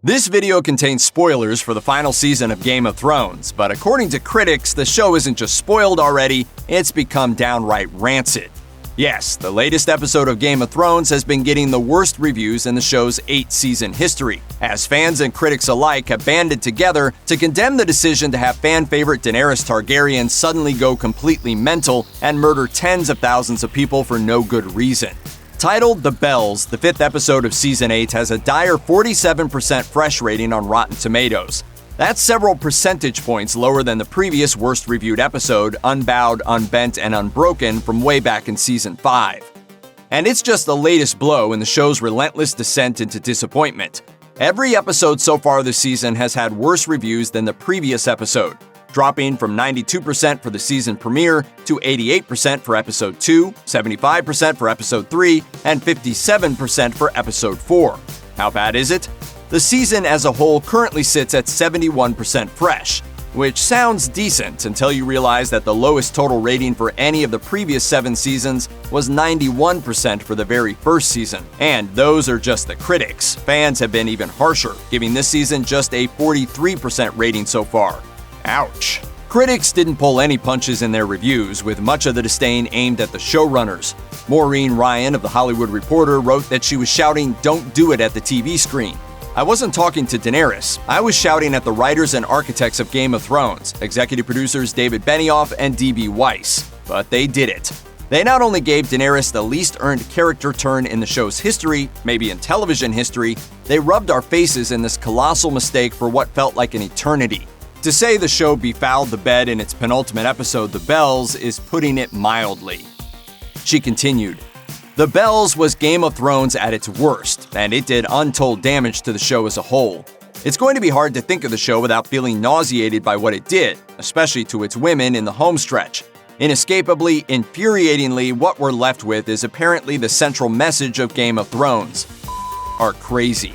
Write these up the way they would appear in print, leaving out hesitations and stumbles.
This video contains spoilers for the final season of Game of Thrones, but according to critics, the show isn't just spoiled already, it's become downright rancid. Yes, the latest episode of Game of Thrones has been getting the worst reviews in the show's 8-season history, as fans and critics alike have banded together to condemn the decision to have fan favorite Daenerys Targaryen suddenly go completely mental and murder tens of thousands of people for no good reason. Titled The Bells, the 5th episode of Season 8 has a dire 47% fresh rating on Rotten Tomatoes. That's several percentage points lower than the previous worst-reviewed episode, Unbowed, Unbent, and Unbroken, from way back in Season 5. And it's just the latest blow in the show's relentless descent into disappointment. Every episode so far this season has had worse reviews than the previous episode, dropping from 92% for the season premiere to 88% for Episode 2, 75% for Episode 3, and 57% for Episode 4. How bad is it? The season as a whole currently sits at 71% fresh, which sounds decent until you realize that the lowest total rating for any of the previous 7 seasons was 91% for the very first season. And those are just the critics. Fans have been even harsher, giving this season just a 43% rating so far. Ouch. Critics didn't pull any punches in their reviews, with much of the disdain aimed at the showrunners. Maureen Ryan of The Hollywood Reporter wrote that she was shouting, "Don't do it" at the TV screen. I wasn't talking to Daenerys. I was shouting at the writers and architects of Game of Thrones, executive producers David Benioff and D.B. Weiss. But they did it. They not only gave Daenerys the least earned character turn in the show's history, maybe in television history, they rubbed our faces in this colossal mistake for what felt like an eternity. To say the show befouled the bed in its penultimate episode, The Bells, is putting it mildly. She continued, "The Bells was Game of Thrones at its worst, and it did untold damage to the show as a whole. It's going to be hard to think of the show without feeling nauseated by what it did, especially to its women in the homestretch. Inescapably, infuriatingly, what we're left with is apparently the central message of Game of Thrones. Are crazy."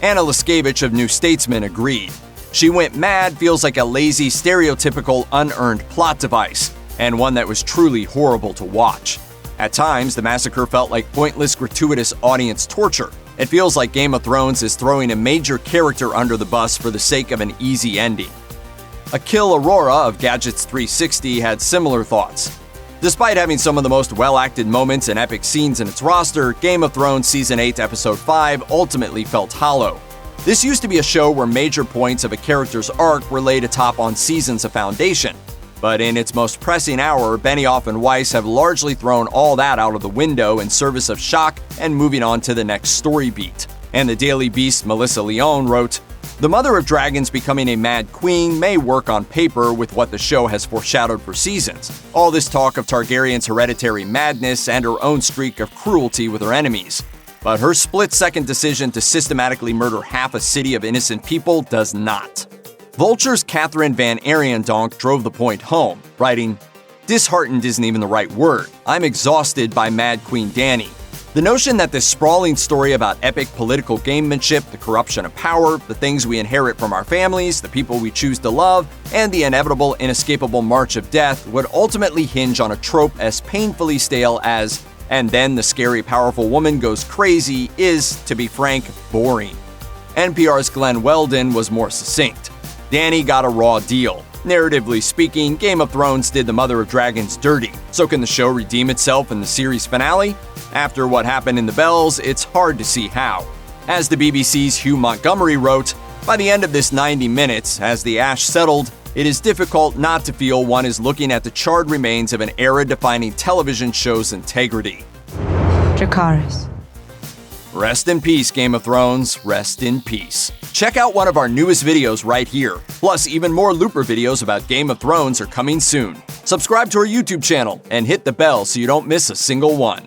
Anna Liskevich of New Statesman agreed. "She went mad feels like a lazy, stereotypical, unearned plot device, and one that was truly horrible to watch. At times, the massacre felt like pointless, gratuitous audience torture. It feels like Game of Thrones is throwing a major character under the bus for the sake of an easy ending." Akil Arora of Gadgets 360 had similar thoughts. Despite having some of the most well-acted moments and epic scenes in its roster, Game of Thrones Season 8, Episode 5 ultimately felt hollow. This used to be a show where major points of a character's arc were laid atop on seasons of foundation. But in its most pressing hour, Benioff and Weiss have largely thrown all that out of the window in service of shock and moving on to the next story beat. And the Daily Beast's Melissa Leone wrote, "The Mother of Dragons becoming a Mad Queen may work on paper with what the show has foreshadowed for seasons. All this talk of Targaryen's hereditary madness and her own streak of cruelty with her enemies. But her split-second decision to systematically murder half a city of innocent people does not." Vulture's Catherine Van Ariendonk drove the point home, writing, "Disheartened isn't even the right word. I'm exhausted by Mad Queen Dany. The notion that this sprawling story about epic political gamemanship, the corruption of power, the things we inherit from our families, the people we choose to love, and the inevitable, inescapable march of death would ultimately hinge on a trope as painfully stale as 'and then the scary, powerful woman goes crazy' is, to be frank, boring." NPR's Glenn Weldon was more succinct. "Dany got a raw deal. Narratively speaking, Game of Thrones did the Mother of Dragons dirty. So can the show redeem itself in the series finale? After what happened in The Bells, it's hard to see how." As the BBC's Hugh Montgomery wrote, "By the end of this 90 minutes, as the ash settled, it is difficult not to feel one is looking at the charred remains of an era-defining television show's integrity." Dracarys. Rest in peace, Game of Thrones. Rest in peace. Check out one of our newest videos right here. Plus, even more Looper videos about Game of Thrones are coming soon. Subscribe to our YouTube channel and hit the bell so you don't miss a single one.